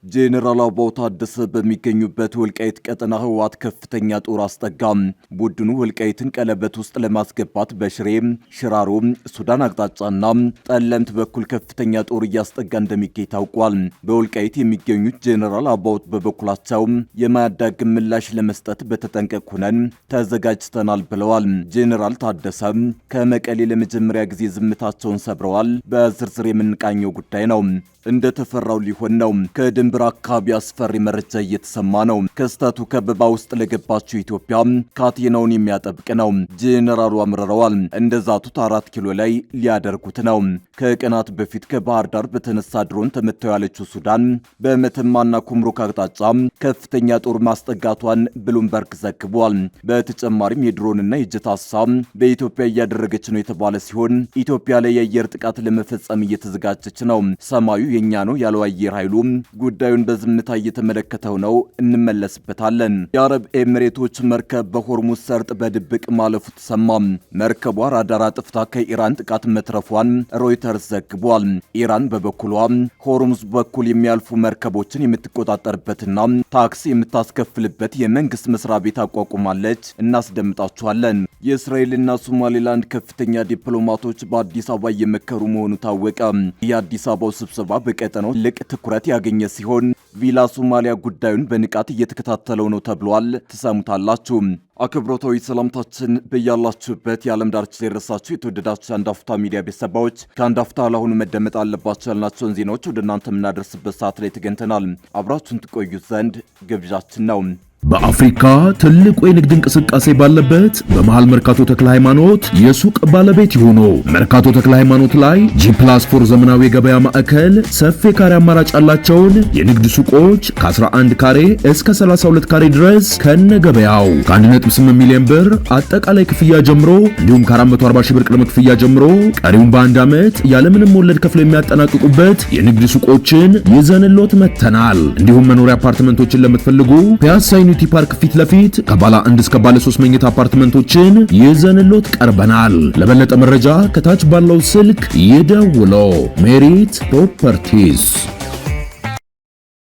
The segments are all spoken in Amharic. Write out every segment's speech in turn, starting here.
ጄኔራል አበባው ታደሰ በሚገኙበት ወልቃይት ቀጠና ህወሓት ከፍተኛ ጦር አስጠጋም። ቡድኑ ወልቃይትን ቀለበት ውስጥ ለማስገባት በሽሬ፣ ሽራሮ፣ ሱዳን አቅጣጫና ጠለምት በኩል ከፍተኛ ጦር እያስጠጋ እንደሚገኝ ታውቋል። በወልቃይት የሚገኙት ጄኔራል አበባው በበኩላቸው የማያዳግም ምላሽ ለመስጠት በተጠንቀቅ ሆነን ተዘጋጅተናል ብለዋል። ጄኔራል ታደሰ ከመቀሌ ለመጀመሪያ ጊዜ ዝምታቸውን ሰብረዋል። በዝርዝር የምንቃኘው ጉዳይ ነው። እንደተፈራው ሊሆን ነው። ከድንበር አካባቢ አስፈሪ መረጃ እየተሰማ ነው። ክስተቱ ከበባ ውስጥ ለገባችው ኢትዮጵያ ካቴናውን የሚያጠብቅ ነው። ጄኔራሉ አምርረዋል። እንደዛቱት 4 ኪሎ ላይ ሊያደርጉት ነው። ከቀናት በፊት ከባህር ዳር በተነሳ ድሮን ተመተው ያለችው ሱዳን በመተማና ኩምሩክ አቅጣጫ ከፍተኛ ጦር ማስጠጋቷን ብሉምበርግ ዘግቧል። በተጨማሪም የድሮንና የጀት ሀሳብ በኢትዮጵያ እያደረገች ነው የተባለ ሲሆን ኢትዮጵያ ላይ የአየር ጥቃት ለመፈጸም እየተዘጋጀች ነው። ሰማዩ የኛ ነው ያለው አየር ኃይሉ ጉዳዩን በዝምታ እየተመለከተው ነው። እንመለስበታለን። የአረብ ኤሚሬቶች መርከብ በሆርሙዝ ሰርጥ በድብቅ ማለፉ ተሰማ። መርከቧ ራዳር አጥፍታ ከኢራን ጥቃት መትረፏን ሮይተርስ ዘግቧል። ኢራን በበኩሏ ሆርሙዝ በኩል የሚያልፉ መርከቦችን የምትቆጣጠርበትና ታክስ የምታስከፍልበት የመንግስት መስሪያ ቤት አቋቁማለች። እናስደምጣችኋለን። የእስራኤልና ሶማሌላንድ ከፍተኛ ዲፕሎማቶች በአዲስ አበባ እየመከሩ መሆኑ ታወቀ። የአዲስ አበባው ስብሰባ በቀጠናው ትልቅ ትኩረት ያገኘ ሲሆን ቪላ ሶማሊያ ጉዳዩን በንቃት እየተከታተለው ነው ተብሏል። ትሰሙታላችሁ። አክብሮታዊ ሰላምታችን በያላችሁበት የዓለም ዳርቻ የደረሳችሁ የተወደዳችሁ የአንድ አፍታ ሚዲያ ቤተሰቦች ከአንድ አፍታ ለአሁኑ መደመጥ አለባቸው ያልናቸውን ዜናዎች ወደ እናንተ የምናደርስበት ሰዓት ላይ ተገኝተናል። አብራችሁን ትቆዩ ዘንድ ግብዣችን ነው። በአፍሪካ ትልቁ የንግድ እንቅስቃሴ ባለበት በመሃል መርካቶ ተክለ ሃይማኖት የሱቅ ባለቤት ይሁኑ። መርካቶ ተክለ ሃይማኖት ላይ G+4 ዘመናዊ የገበያ ማዕከል ሰፊ ካሬ አማራጭ ያላቸውን የንግድ ሱቆች ከ11 ካሬ እስከ 32 ካሬ ድረስ ከነገበያው ከ1.8 ሚሊዮን ብር አጠቃላይ ክፍያ ጀምሮ እንዲሁም ከ440 ሺህ ብር ቅድመ ክፍያ ጀምሮ ቀሪውን በአንድ ዓመት ያለምንም ወለድ ከፍለው የሚያጠናቅቁበት የንግድ ሱቆችን ይዘንሎት መተናል። እንዲሁም መኖሪያ አፓርትመንቶችን ለምትፈልጉ ፒያሳ ዩኒቲ ፓርክ ፊት ለፊት ከባለ 1 እስከ ባለ 3 መኝታ አፓርትመንቶችን ይዘንሎት ቀርበናል። ለበለጠ መረጃ ከታች ባለው ስልክ ይደውሉ። ሜሪት ፕሮፐርቲስ።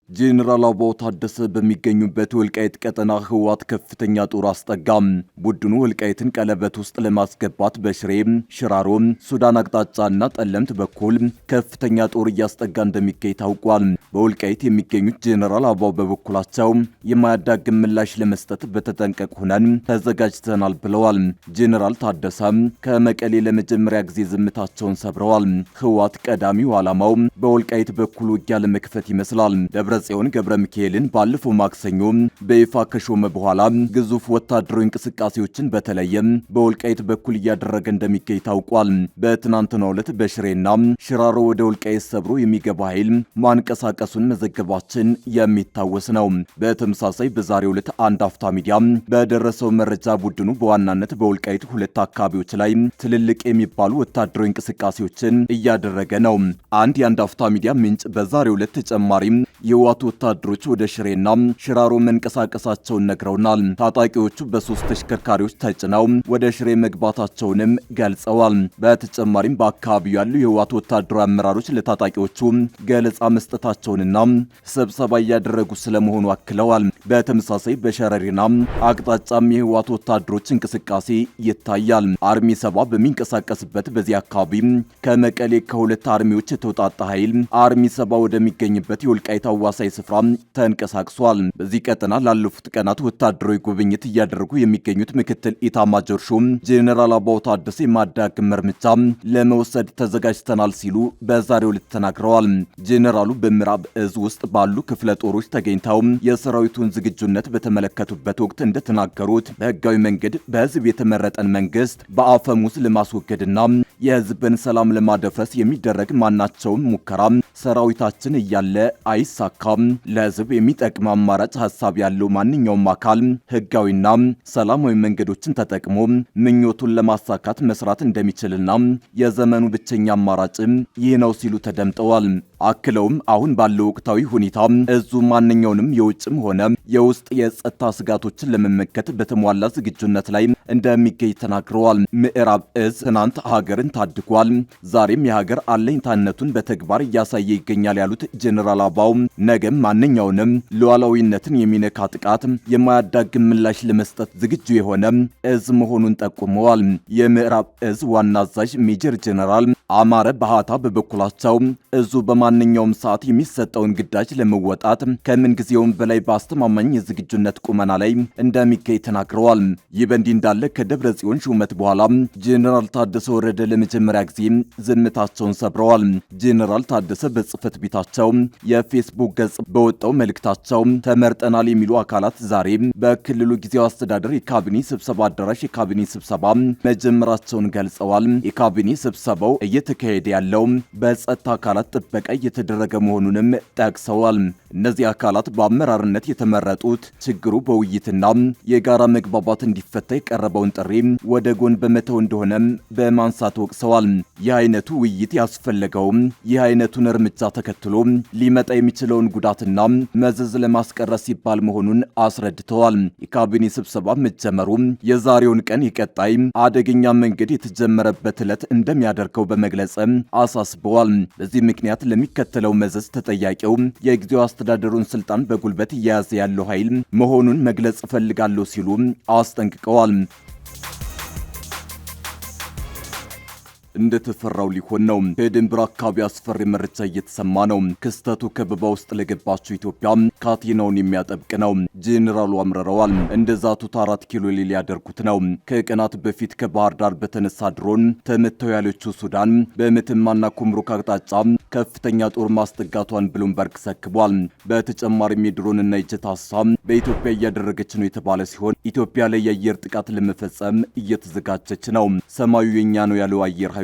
ጄኔራል አበባው ታደሰ በሚገኙበት ወልቃይት ቀጠና ህወሓት ከፍተኛ ጦር አስጠጋም። ቡድኑ ወልቃይትን ቀለበት ውስጥ ለማስገባት በሽሬ፣ ሽራሮ፣ ሱዳን አቅጣጫና ጠለምት በኩል ከፍተኛ ጦር እያስጠጋ እንደሚገኝ ታውቋል። በወልቃይት የሚገኙት ጄኔራል አበባው በበኩላቸው የማያዳግም ምላሽ ለመስጠት በተጠንቀቅ ሆነን ተዘጋጅተናል ብለዋል። ጄኔራል ታደሰ ከመቀሌ ለመጀመሪያ ጊዜ ዝምታቸውን ሰብረዋል። ህወሓት ቀዳሚው ዓላማው በወልቃይት በኩል ውጊያ ለመክፈት ይመስላል። ጽዮን ገብረ ሚካኤልን ባለፈው ማክሰኞ በይፋ ከሾመ በኋላ ግዙፍ ወታደራዊ እንቅስቃሴዎችን በተለይም በወልቃይት በኩል እያደረገ እንደሚገኝ ታውቋል። በትናንትናው ዕለት በሽሬና ሽራሮ ወደ ወልቃይት ሰብሮ የሚገባ ኃይል ማንቀሳቀሱን መዘገባችን የሚታወስ ነው። በተመሳሳይ በዛሬው ዕለት አንድ አፍታ ሚዲያ በደረሰው መረጃ ቡድኑ በዋናነት በወልቃይት 2 አካባቢዎች ላይ ትልልቅ የሚባሉ ወታደራዊ እንቅስቃሴዎችን እያደረገ ነው። አንድ የአንድ አፍታ ሚዲያ ምንጭ በዛሬው ዕለት ተጨማሪ የህወሓት ወታደሮች ወደ ሽሬና ሽራሮ መንቀሳቀሳቸውን ነግረውናል። ታጣቂዎቹ በ3 ተሽከርካሪዎች ተጭነው ወደ ሽሬ መግባታቸውንም ገልጸዋል። በተጨማሪም በአካባቢው ያሉ የህወሓት ወታደራዊ አመራሮች ለታጣቂዎቹ ገለጻ መስጠታቸውንና ስብሰባ እያደረጉ ስለመሆኑ አክለዋል። በተመሳሳይ በሸረሪና አቅጣጫም የህወሓት ወታደሮች እንቅስቃሴ ይታያል። አርሚ 7 በሚንቀሳቀስበት በዚህ አካባቢ ከመቀሌ ከ2 አርሚዎች የተውጣጣ ኃይል አርሚ 7 ወደሚገኝበት የወልቃይት አዋሳኝ ስፍራ ተንቀሳቅሷል። በዚህ ቀጠና ላለፉት ቀናት ወታደራዊ ጉብኝት እያደረጉ የሚገኙት ምክትል ኢታማጆር ሹም ጄኔራል አበባው ታደሰ የማዳግም እርምጃ ለመውሰድ ተዘጋጅተናል ሲሉ በዛሬው ዕለት ተናግረዋል። ጄኔራሉ በምዕራብ እዝ ውስጥ ባሉ ክፍለ ጦሮች ተገኝተው የሰራዊቱን ዝግጁነት በተመለከቱበት ወቅት እንደተናገሩት በህጋዊ መንገድ በህዝብ የተመረጠን መንግስት በአፈሙዝ ለማስወገድና የህዝብን ሰላም ለማደፍረስ የሚደረግ ማናቸውም ሙከራ ሰራዊታችን እያለ አይሳካም። ለህዝብ የሚጠቅም አማራጭ ሐሳብ ያለው ማንኛውም አካል ህጋዊና ሰላማዊ መንገዶችን ተጠቅሞ ምኞቱን ለማሳካት መስራት እንደሚችልና የዘመኑ ብቸኛ አማራጭ ይህ ነው ሲሉ ተደምጠዋል። አክለውም አሁን ባለው ወቅታዊ ሁኔታ እዙ ማንኛውንም የውጭም ሆነ የውስጥ የጸጥታ ስጋቶችን ለመመከት በተሟላ ዝግጁነት ላይ እንደሚገኝ ተናግረዋል። ምዕራብ እዝ ትናንት ሀገርን ባህርን ታድጓል። ዛሬም የሀገር አለኝታነቱን በተግባር እያሳየ ይገኛል ያሉት ጄኔራል አበባው ነገም ማንኛውንም ሉዓላዊነትን የሚነካ ጥቃት የማያዳግም ምላሽ ለመስጠት ዝግጁ የሆነ እዝ መሆኑን ጠቁመዋል። የምዕራብ እዝ ዋና አዛዥ ሜጀር ጄኔራል አማረ ባህታ በበኩላቸው እዙ በማንኛውም ሰዓት የሚሰጠውን ግዳጅ ለመወጣት ከምንጊዜውም በላይ በአስተማማኝ የዝግጁነት ቁመና ላይ እንደሚገኝ ተናግረዋል። ይህ በእንዲህ እንዳለ ከደብረ ጽዮን ሹመት በኋላ ጄኔራል ታደሰ ወረደ ለመጀመሪያ ጊዜ ዝምታቸውን ሰብረዋል። ጄኔራል ታደሰ በጽህፈት ቤታቸው የፌስቡክ ገጽ በወጣው መልእክታቸው ተመርጠናል የሚሉ አካላት ዛሬ በክልሉ ጊዜያዊ አስተዳደር የካቢኔ ስብሰባ አዳራሽ የካቢኔ ስብሰባ መጀመራቸውን ገልጸዋል። የካቢኔ ስብሰባው እየተካሄደ ያለው በጸጥታ አካላት ጥበቃ እየተደረገ መሆኑንም ጠቅሰዋል። እነዚህ አካላት በአመራርነት የተመረጡት ችግሩ በውይይትና የጋራ መግባባት እንዲፈታ የቀረበውን ጥሪ ወደ ጎን በመተው እንደሆነ በማንሳት ወቅሰዋል። ይህ አይነቱ ውይይት ያስፈለገውም ይህ አይነቱን እርምጃ ተከትሎ ሊመጣ የሚችለውን ጉዳትና መዘዝ ለማስቀረት ሲባል መሆኑን አስረድተዋል። የካቢኔ ስብሰባ መጀመሩ የዛሬውን ቀን የቀጣይ አደገኛ መንገድ የተጀመረበት ዕለት እንደሚያደርገው በመግለጽ አሳስበዋል። በዚህ ምክንያት ለሚከተለው መዘዝ ተጠያቂው የጊዜው አስተዳደሩን ስልጣን በጉልበት እየያዘ ያለው ኃይል መሆኑን መግለጽ እፈልጋለሁ ሲሉ አስጠንቅቀዋል። እንደተፈራው ሊሆን ነው። ከድንበር አካባቢ አስፈሪ መረጃ እየተሰማ ነው። ክስተቱ ከበባ ውስጥ ለገባቸው ኢትዮጵያ ካቴናውን የሚያጠብቅ ነው። ጄኔራሉ አምረረዋል። እንደዛቱት 4 ኪሎ ሊያደርጉት ነው። ከቀናት በፊት ከባህር ዳር በተነሳ ድሮን ተመተው ያለችው ሱዳን በመተማና ኩምሩክ አቅጣጫ ከፍተኛ ጦር ማስጠጋቷን ብሉምበርግ ዘግቧል። በተጨማሪም የድሮንና የጀት ሀሳብ በኢትዮጵያ እያደረገች ነው የተባለ ሲሆን ኢትዮጵያ ላይ የአየር ጥቃት ለመፈጸም እየተዘጋጀች ነው። ሰማዩ የኛ ነው ያለው አየር ኃይሉ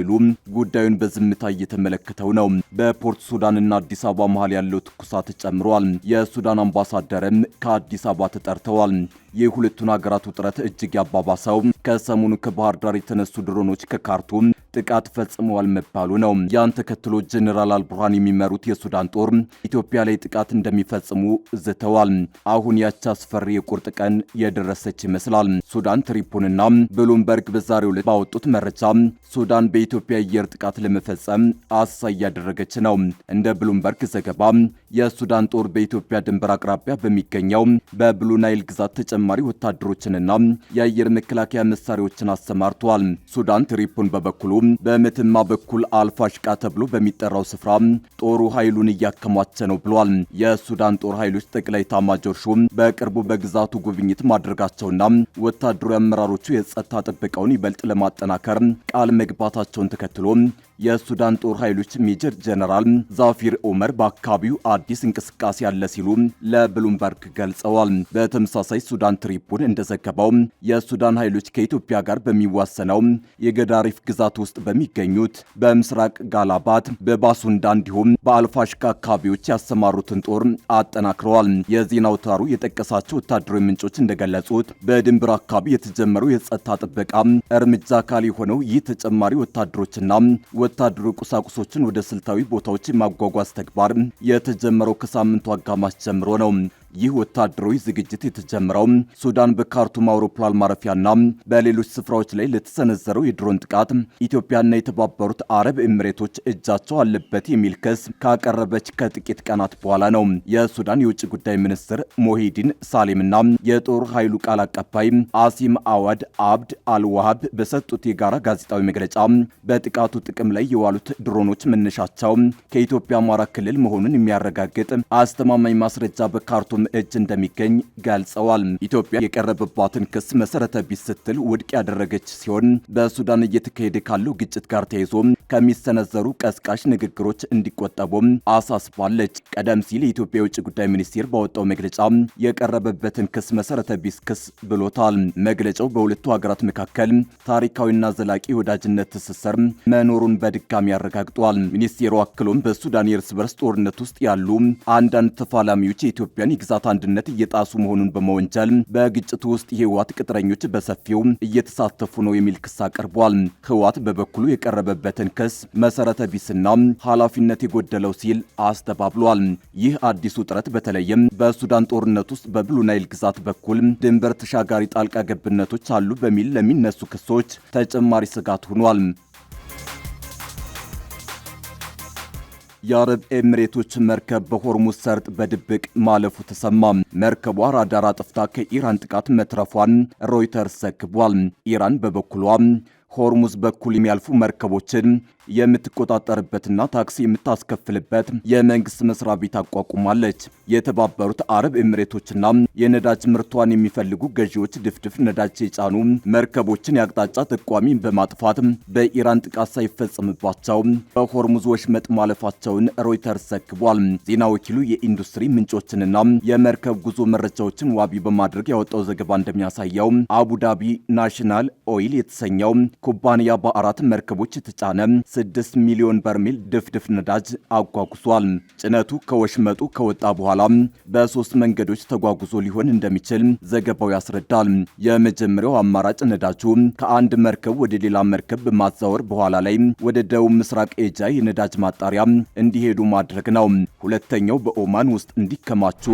ጉዳዩን በዝምታ እየተመለከተው ነው። በፖርት ሱዳንና አዲስ አበባ መሃል ያለው ትኩሳት ጨምሯል። የሱዳን አምባሳደርም ከአዲስ አበባ ተጠርተዋል። የሁለቱን ሀገራት ውጥረት እጅግ ያባባሰው ከሰሞኑ ከባህር ዳር የተነሱ ድሮኖች ከካርቱም ጥቃት ፈጽመዋል መባሉ ነው። ያን ተከትሎ ጄኔራል አልቡርሃን የሚመሩት የሱዳን ጦር ኢትዮጵያ ላይ ጥቃት እንደሚፈጽሙ ዝተዋል። አሁን ያቺ አስፈሪ የቁርጥ ቀን የደረሰች ይመስላል። ሱዳን ትሪፖንና ብሉምበርግ በዛሬው ዕለት ባወጡት መረጃ ሱዳን በኢትዮጵያ አየር ጥቃት ለመፈጸም አሳ እያደረገች ነው። እንደ ብሉምበርግ ዘገባ የሱዳን ጦር በኢትዮጵያ ድንበር አቅራቢያ በሚገኘው በብሉ ናይል ግዛት ተጨማሪ ወታደሮችንና የአየር መከላከያ መሳሪያዎችን አሰማርቷል። ሱዳን ትሪፖን በበኩሉ በመተማ በኩል አልፋሽቃ ተብሎ በሚጠራው ስፍራ ጦሩ ኃይሉን እያከማቸ ነው ብሏል። የሱዳን ጦር ኃይሎች ጠቅላይ ኤታማዦር ሹም በቅርቡ በግዛቱ ጉብኝት ማድረጋቸውና ወታደራዊ አመራሮቹ የጸጥታ ጥበቃውን ይበልጥ ለማጠናከር ቃል መግባታቸውን ተከትሎ የሱዳን ጦር ኃይሎች ሜጀር ጄኔራል ዛፊር ኦመር በአካባቢው አዲስ እንቅስቃሴ አለ ሲሉ ለብሉምበርግ ገልጸዋል። በተመሳሳይ ሱዳን ትሪፖን እንደዘገበው የሱዳን ኃይሎች ከኢትዮጵያ ጋር በሚዋሰነው የገዳሪፍ ግዛት ውስጥ በሚገኙት በምስራቅ ጋላባት፣ በባሱንዳ እንዲሁም በአልፋሽካ አካባቢዎች ያሰማሩትን ጦር አጠናክረዋል። የዜና አውታሩ የጠቀሳቸው ወታደራዊ ምንጮች እንደገለጹት በድንበር አካባቢ የተጀመረው የጸጥታ ጥበቃ እርምጃ አካል የሆነው ይህ ተጨማሪ ወታደሮችና ወታደራዊ ቁሳቁሶችን ወደ ስልታዊ ቦታዎች የማጓጓዝ ተግባር የተጀመረው ከሳምንቱ አጋማሽ ጀምሮ ነው። ይህ ወታደራዊ ዝግጅት የተጀመረው ሱዳን በካርቱም አውሮፕላን ማረፊያና በሌሎች ስፍራዎች ላይ ለተሰነዘረው የድሮን ጥቃት ኢትዮጵያና የተባበሩት አረብ ኤሚሬቶች እጃቸው አለበት የሚል ክስ ካቀረበች ከጥቂት ቀናት በኋላ ነው። የሱዳን የውጭ ጉዳይ ሚኒስትር ሞሂዲን ሳሌምና የጦር ኃይሉ ቃል አቀባይ አሲም አዋድ አብድ አልዋሃብ በሰጡት የጋራ ጋዜጣዊ መግለጫ በጥቃቱ ጥቅም ላይ የዋሉት ድሮኖች መነሻቸው ከኢትዮጵያ አማራ ክልል መሆኑን የሚያረጋግጥ አስተማማኝ ማስረጃ በካርቱም እጅ እንደሚገኝ ገልጸዋል። ኢትዮጵያ የቀረበባትን ክስ መሰረተ ቢስ ስትል ውድቅ ያደረገች ሲሆን በሱዳን እየተካሄደ ካለው ግጭት ጋር ተያይዞ ከሚሰነዘሩ ቀስቃሽ ንግግሮች እንዲቆጠቡ አሳስባለች። ቀደም ሲል የኢትዮጵያ የውጭ ጉዳይ ሚኒስቴር ባወጣው መግለጫ የቀረበበትን ክስ መሰረተ ቢስ ክስ ብሎታል። መግለጫው በሁለቱ ሀገራት መካከል ታሪካዊና ዘላቂ የወዳጅነት ትስስር መኖሩን በድጋሚ አረጋግጧል። ሚኒስቴሩ አክሎም በሱዳን የእርስ በርስ ጦርነት ውስጥ ያሉ አንዳንድ ተፋላሚዎች የኢትዮጵያን የግዛት አንድነት እየጣሱ መሆኑን በመወንጀል በግጭቱ ውስጥ የህወሓት ቅጥረኞች በሰፊው እየተሳተፉ ነው የሚል ክስ አቅርቧል። ህወሓት በበኩሉ የቀረበበትን ክስ መሰረተ ቢስና ኃላፊነት የጎደለው ሲል አስተባብሏል። ይህ አዲሱ ጥረት በተለይም በሱዳን ጦርነት ውስጥ በብሉ ናይል ግዛት በኩል ድንበር ተሻጋሪ ጣልቃ ገብነቶች አሉ በሚል ለሚነሱ ክሶች ተጨማሪ ስጋት ሆኗል። የአረብ ኤሚሬቶች መርከብ በሆርሙዝ ሰርጥ በድብቅ ማለፉ ተሰማ። መርከቧ ራዳር አጥፍታ ከኢራን ጥቃት መትረፏን ሮይተርስ ዘግቧል። ኢራን በበኩሏ ሆርሙዝ በኩል የሚያልፉ መርከቦችን የምትቆጣጠርበትና ታክሲ የምታስከፍልበት የመንግስት መስሪያ ቤት አቋቁማለች። የተባበሩት አረብ ኤሚሬቶችና የነዳጅ ምርቷን የሚፈልጉ ገዢዎች ድፍድፍ ነዳጅ የጫኑ መርከቦችን የአቅጣጫ ጠቋሚ በማጥፋት በኢራን ጥቃት ሳይፈጸምባቸው በሆርሙዝ ወሽመጥ ማለፋቸውን ሮይተርስ ዘግቧል። ዜና ወኪሉ የኢንዱስትሪ ምንጮችንና የመርከብ ጉዞ መረጃዎችን ዋቢ በማድረግ ያወጣው ዘገባ እንደሚያሳየው አቡዳቢ ናሽናል ኦይል የተሰኘው ኩባንያ በ4 መርከቦች የተጫነ 6 ሚሊዮን በርሜል ድፍድፍ ነዳጅ አጓጉዟል። ጭነቱ ከወሽመጡ ከወጣ በኋላ በ3 መንገዶች ተጓጉዞ ሊሆን እንደሚችል ዘገባው ያስረዳል። የመጀመሪያው አማራጭ ነዳጁ ከአንድ መርከብ ወደ ሌላ መርከብ በማዛወር በኋላ ላይ ወደ ደቡብ ምስራቅ ኤጃ የነዳጅ ማጣሪያ እንዲሄዱ ማድረግ ነው። ሁለተኛው በኦማን ውስጥ እንዲከማቹ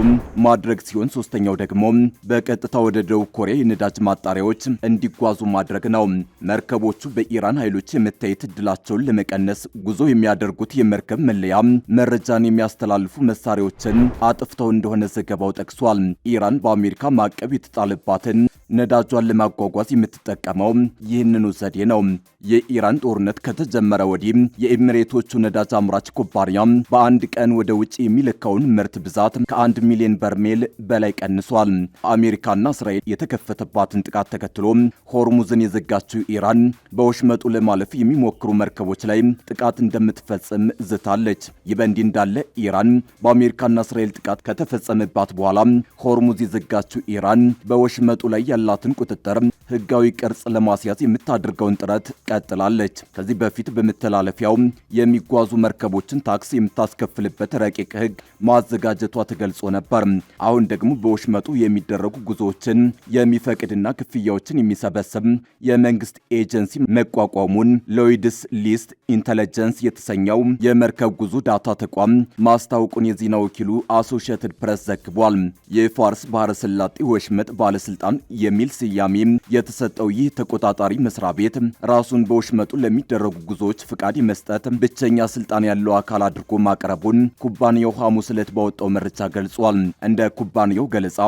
ማድረግ ሲሆን ሶስተኛው ደግሞ በቀጥታ ወደ ደቡብ ኮሪያ የነዳጅ ማጣሪያዎች እንዲጓዙ ማድረግ ነው። መርከቦቹ በኢራን ኃይሎች የመታየት እድላቸውን ለመቀነስ ጉዞ የሚያደርጉት የመርከብ መለያ መረጃን የሚያስተላልፉ መሳሪያዎችን አጥፍተው እንደሆነ ዘገባው ጠቅሷል። ኢራን በአሜሪካ ማዕቀብ የተጣለባትን ነዳጇን ለማጓጓዝ የምትጠቀመው ይህንኑ ዘዴ ነው። የኢራን ጦርነት ከተጀመረ ወዲህ የኤሚሬቶቹ ነዳጅ አምራች ኩባንያ በአንድ ቀን ወደ ውጭ የሚልከውን ምርት ብዛት ከ1 ሚሊዮን በርሜል በላይ ቀንሷል። አሜሪካና እስራኤል የተከፈተባትን ጥቃት ተከትሎ ሆርሙዝን የዘጋችው ኢራን በወሽመጡ ለማለፍ የሚሞክሩ መርከቦች ላይ ጥቃት እንደምትፈጽም ዝታለች። ይህ በእንዲህ እንዳለ ኢራን በአሜሪካና እስራኤል ጥቃት ከተፈጸመባት በኋላ ሆርሙዝ የዘጋችው ኢራን በወሽመጡ ላይ ያላትን ቁጥጥር ህጋዊ ቅርጽ ለማስያዝ የምታደርገውን ጥረት ቀጥላለች። ከዚህ በፊት በመተላለፊያው የሚጓዙ መርከቦችን ታክስ የምታስከፍልበት ረቂቅ ህግ ማዘጋጀቷ ተገልጾ ነበር። አሁን ደግሞ በወሽመጡ የሚደረጉ ጉዞዎችን የሚፈቅድና ክፍያዎችን የሚሰበስብ የመንግስት ኤጀንሲ መቋቋሙን ሎይድስ ሊስት ኢንተለጀንስ የተሰኘው የመርከብ ጉዞ ዳታ ተቋም ማስታወቁን የዜና ወኪሉ አሶሺየትድ ፕሬስ ዘግቧል። የፋርስ ባህረ ሰላጤ ወሽመጥ ባለስልጣን የሚል ስያሜ የተሰጠው ይህ ተቆጣጣሪ መስሪያ ቤት ራሱን በወሽመጡ ለሚደረጉ ጉዞዎች ፍቃድ መስጠት ብቸኛ ስልጣን ያለው አካል አድርጎ ማቅረቡን ኩባንያው ሐሙስ ዕለት ባወጣው መረጃ ገልጿል። እንደ ኩባንያው ገለጻ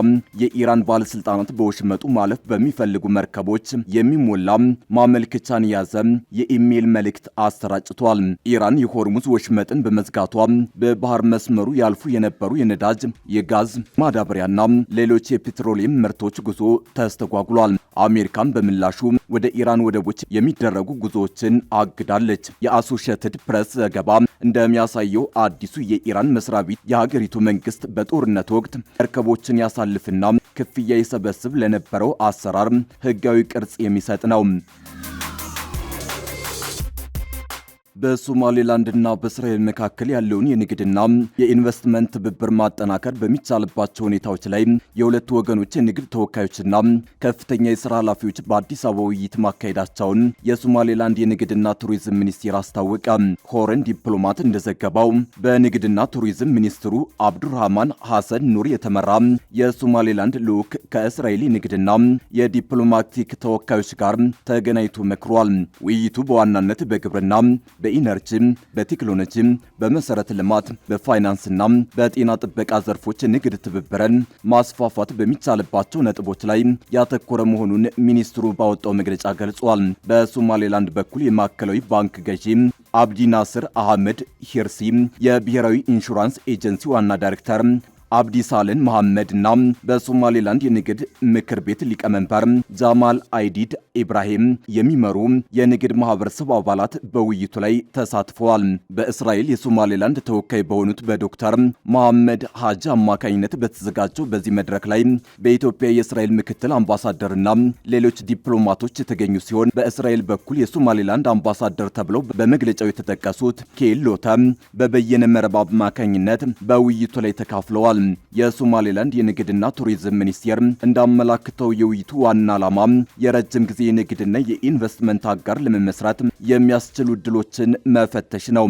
የኢራን ባለስልጣናት በወሽመጡ ማለፍ በሚፈልጉ መርከቦች የሚሞላ ማመልከቻን የያዘ የኢሜል መልእክት አሰራጭቷል። ኢራን የሆርሙዝ ወሽመጥን በመዝጋቷ በባህር መስመሩ ያልፉ የነበሩ የነዳጅ፣ የጋዝ፣ ማዳበሪያና ሌሎች የፔትሮሊየም ምርቶች ጉዞ ተስተጓጉሏል። አሜሪካን በምላሹ ወደ ኢራን ወደቦች የሚደረጉ ጉዞዎችን አግዳለች። የአሶሺየትድ ፕሬስ ዘገባ እንደሚያሳየው አዲሱ የኢራን መስሪያ ቤት የሀገሪቱ መንግስት በጦርነት ወቅት መርከቦችን ያሳልፍና ክፍያ ይሰበስብ ለነበረው አሰራር ህጋዊ ቅርጽ የሚሰጥ ነው። በሶማሌላንድና በእስራኤል መካከል ያለውን የንግድና የኢንቨስትመንት ትብብር ማጠናከር በሚቻልባቸው ሁኔታዎች ላይ የሁለቱ ወገኖች የንግድ ተወካዮችና ከፍተኛ የሥራ ኃላፊዎች በአዲስ አበባ ውይይት ማካሄዳቸውን የሶማሌላንድ የንግድና ቱሪዝም ሚኒስቴር አስታወቀ። ሆረን ዲፕሎማት እንደዘገባው በንግድና ቱሪዝም ሚኒስትሩ አብዱራህማን ሐሰን ኑር የተመራ የሶማሌላንድ ልዑክ ከእስራኤል ንግድና የዲፕሎማቲክ ተወካዮች ጋር ተገናኝቶ መክሯል። ውይይቱ በዋናነት በግብርና፣ በኢነርጂ፣ በቴክኖሎጂ፣ በመሰረተ ልማት፣ በፋይናንስና በጤና ጥበቃ ዘርፎች ንግድ ትብብርን ማስፋፋት በሚቻልባቸው ነጥቦች ላይ ያተኮረ መሆኑን ሚኒስትሩ ባወጣው መግለጫ ገልጿል። በሶማሌላንድ በኩል የማዕከላዊ ባንክ ገዢ አብዲ ናስር አህመድ ሂርሲ፣ የብሔራዊ ኢንሹራንስ ኤጀንሲ ዋና ዳይሬክተር አብዲ ሳለን መሐመድና በሶማሌላንድ የንግድ ምክር ቤት ሊቀመንበር ጃማል አይዲድ ኢብራሂም የሚመሩ የንግድ ማህበረሰብ አባላት በውይይቱ ላይ ተሳትፈዋል። በእስራኤል የሶማሌላንድ ተወካይ በሆኑት በዶክተር መሐመድ ሐጂ አማካኝነት በተዘጋጀው በዚህ መድረክ ላይ በኢትዮጵያ የእስራኤል ምክትል አምባሳደርና ሌሎች ዲፕሎማቶች የተገኙ ሲሆን በእስራኤል በኩል የሶማሌላንድ አምባሳደር ተብለው በመግለጫው የተጠቀሱት ኬል ሎተ በበየነ መረብ አማካኝነት በውይይቱ ላይ ተካፍለዋል። የሶማሌላንድ የንግድና ቱሪዝም ሚኒስቴር እንዳመላክተው የውይይቱ ዋና ዓላማ የረጅም ጊዜ የንግድና የኢንቨስትመንት አጋር ለመመስረት የሚያስችሉ ዕድሎችን መፈተሽ ነው።